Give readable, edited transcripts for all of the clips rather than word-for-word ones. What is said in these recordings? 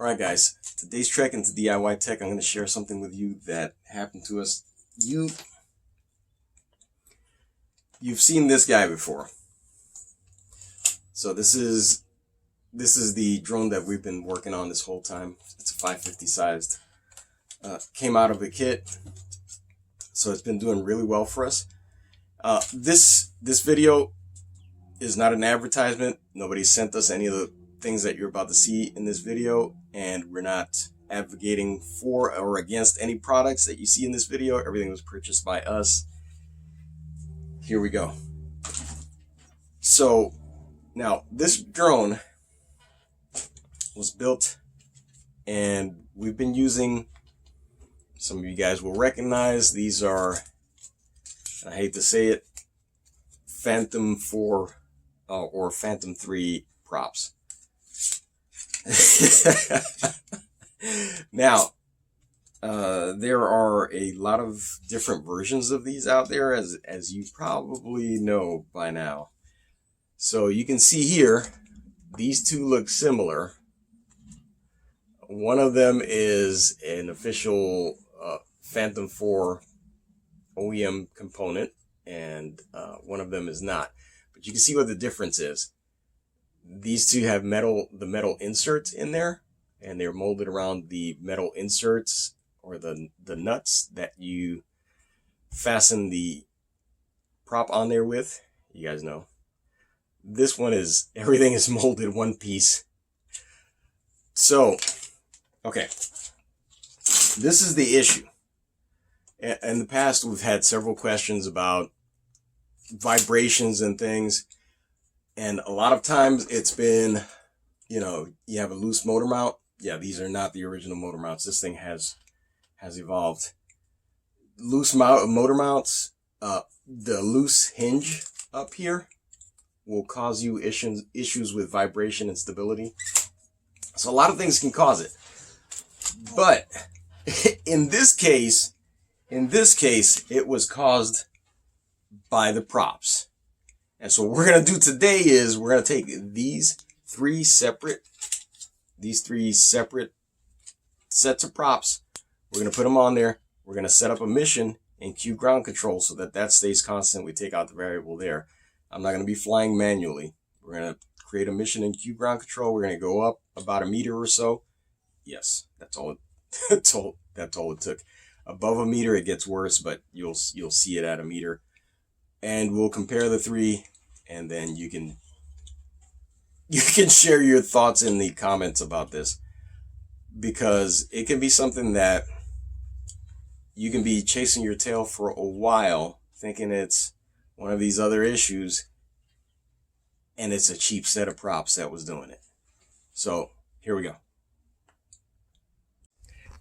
Alright guys, today's trek into DIY tech, I'm going to share something with you that happened to us. You've seen this guy before. So this is the drone that we've been working on this whole time. It's a 550 sized. Came out of a kit, so it's been doing really well for us. This video is not an advertisement. Nobody sent us any of the things that you're about to see in this video, and we're not advocating for or against any products that you see in this video. Everything was purchased by us. Here we go. So now this drone was built, and we've been using, some of you guys will recognize, these are, I hate to say it, Phantom 4 or Phantom 3 props. Now, there are a lot of different versions of these out there, as you probably know by now. So you can see here, these two look similar. One of them is an official Phantom 4 OEM component, and one of them is not. But you can see what the difference is. These two have the metal inserts in there, and they're molded around the metal inserts or the nuts that you fasten the prop on there with. You guys know. This one is, everything is molded one piece. So, okay, this is the issue. In the past, we've had several questions about vibrations and things. And a lot of times it's been, you know, you have a loose motor mount. Yeah, these are not the original motor mounts. This thing has evolved. Loose motor mounts, the loose hinge up here will cause you issues with vibration and stability. So a lot of things can cause it. But in this case, it was caused by the props. And so what we're going to do today is we're going to take these three separate sets of props. We're going to put them on there. We're going to set up a mission and cue ground control so that stays constant. We take out the variable there. I'm not going to be flying manually. We're going to create a mission and cue ground control. We're going to go up about 1 meter or so. Yes, that's all it took. Above 1 meter, it gets worse, but you'll see it at 1 meter. And we'll compare the three, and then you can share your thoughts in the comments about this, because it can be something that you can be chasing your tail for a while thinking it's one of these other issues, and it's a cheap set of props that was doing it. So here we go.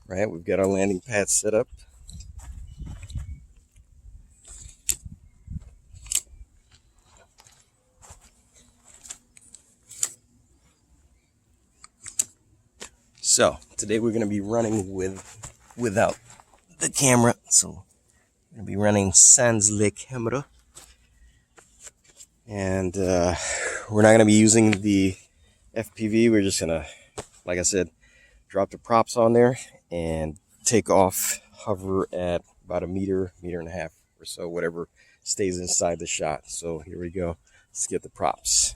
Right, we've got our landing pad set up. So today we're going to be running without the camera. So we're going to be running sans le camera, and we're not going to be using the FPV. We're just going to, like I said, drop the props on there and take off, hover at about 1 meter, 1.5 meters or so, whatever stays inside the shot. So here we go. Let's get the props.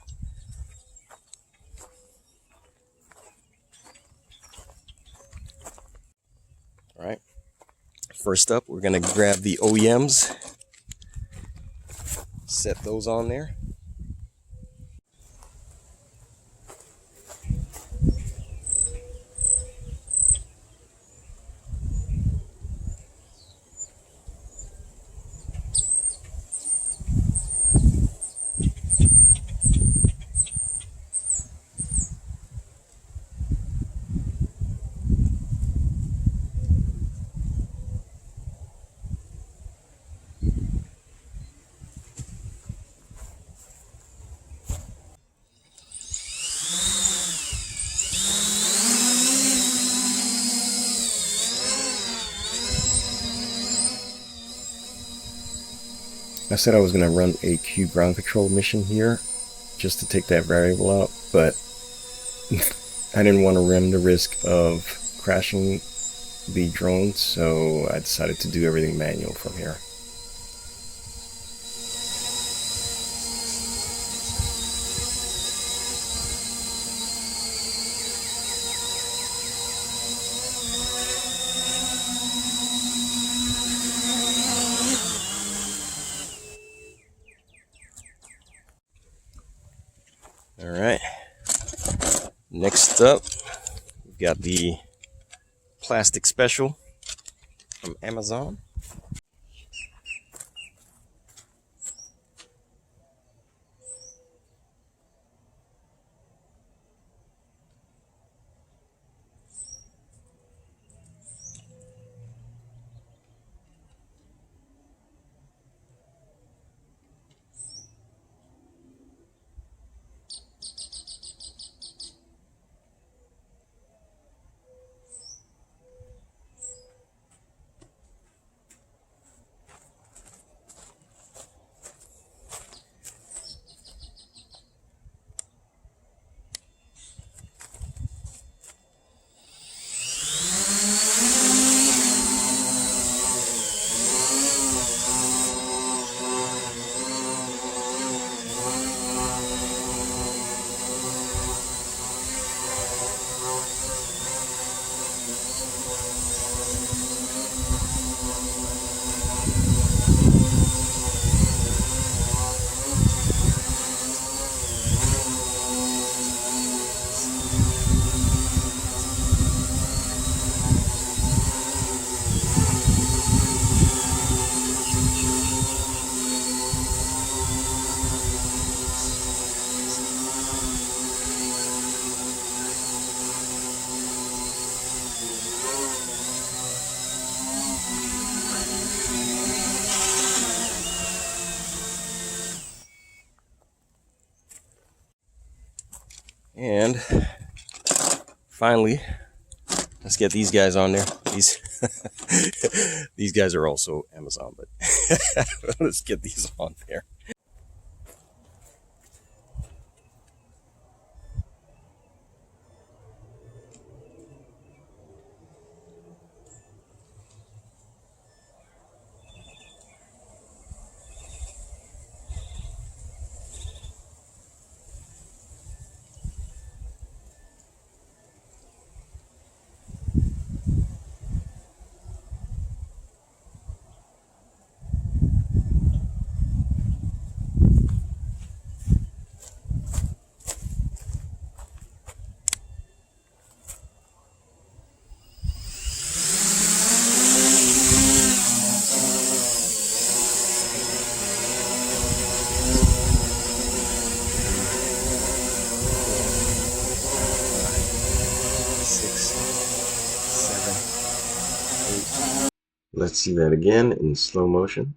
All right, first up, we're going to grab the OEMs, set those on there. I said I was going to run a cue ground control mission here just to take that variable out, but I didn't want to run the risk of crashing the drone, so I decided to do everything manual from here. All right. Next up, we've got the plastic special from Amazon. And finally, let's get these guys on there. These guys are also Amazon, but let's get these on there. Let's see that again in slow motion.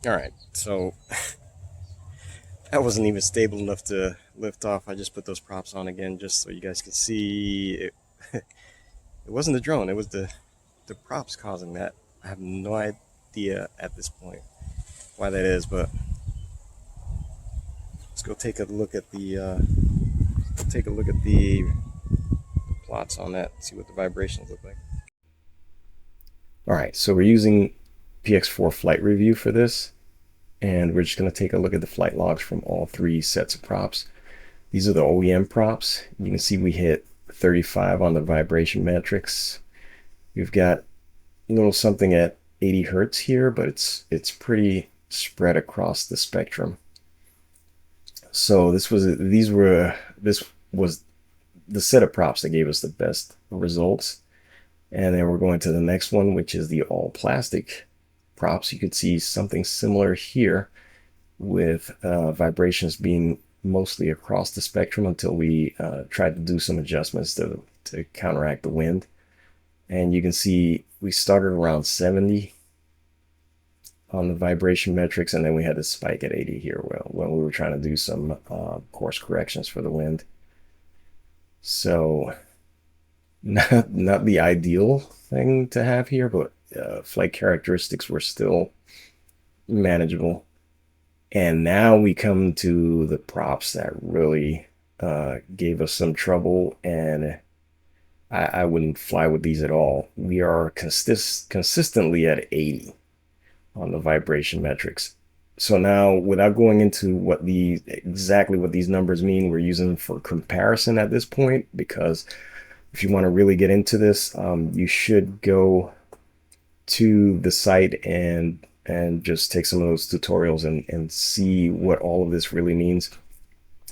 All right, so that wasn't even stable enough to lift off. I just put those props on again just so you guys can see it. It wasn't the drone, it was the props causing that. I have no idea at this point why that is, but let's go take a look at the plots on that, see what the vibrations look like. All right, so we're using PX4 flight review for this, and we're just going to take a look at the flight logs from all three sets of props. These are the OEM props. You can see we hit 35 on the vibration metrics. We've got a little something at 80 hertz here, but it's pretty spread across the spectrum. So this was the set of props that gave us the best results. And then we're going to the next one, which is the all plastic props. You could see something similar here with vibrations being mostly across the spectrum until we tried to do some adjustments to counteract the wind. And you can see we started around 70 on the vibration metrics, and then we had a spike at 80 here when we were trying to do some course corrections for the wind. So not the ideal thing to have here, but flight characteristics were still manageable. And now we come to the props that really gave us some trouble, and I wouldn't fly with these at all. We are consistently at 80 on the vibration metrics. So now, without going into exactly what these numbers mean, we're using them for comparison at this point, because if you want to really get into this, you should go to the site and just take some of those tutorials and see what all of this really means.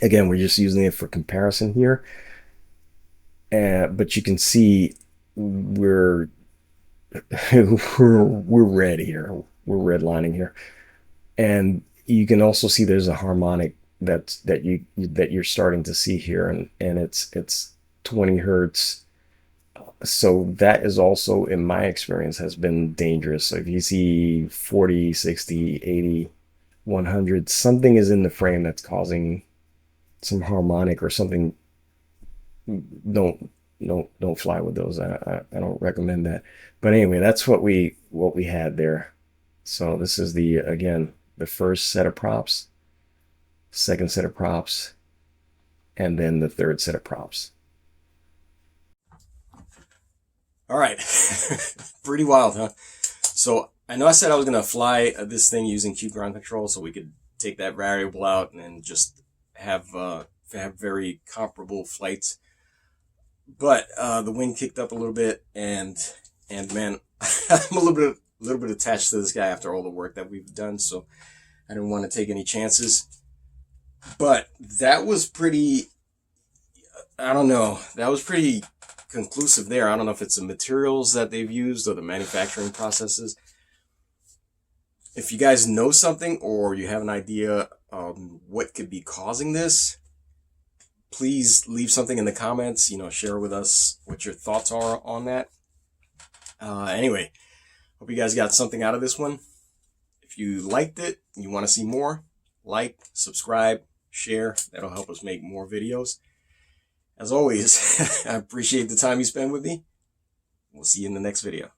Again, we're just using it for comparison here, but you can see we're red here. We're redlining here, and you can also see there's a harmonic that you're starting to see here, and it's 20 hertz. So that is also, in my experience, has been dangerous. So if you see 40, 60, 80, 100, something is in the frame that's causing some harmonic or something. Don't fly with those. I don't recommend that. But anyway, that's what we had there. So this is again the first set of props, second set of props, and then the third set of props. All right, pretty wild, huh? So I know I said I was gonna fly this thing using Cube ground control, so we could take that variable out and just have very comparable flights. But the wind kicked up a little bit, and man, I'm a little bit attached to this guy after all the work that we've done, so I didn't want to take any chances. But that was pretty, I don't know, that was pretty conclusive there. I don't know if it's the materials that they've used or the manufacturing processes. If you guys know something or you have an idea what could be causing this, please leave something in the comments, share with us what your thoughts are on that. Anyway, hope you guys got something out of this one. If you liked it and you want to see more, like, subscribe, share. That'll help us make more videos. As always, I appreciate the time you spend with me. We'll see you in the next video.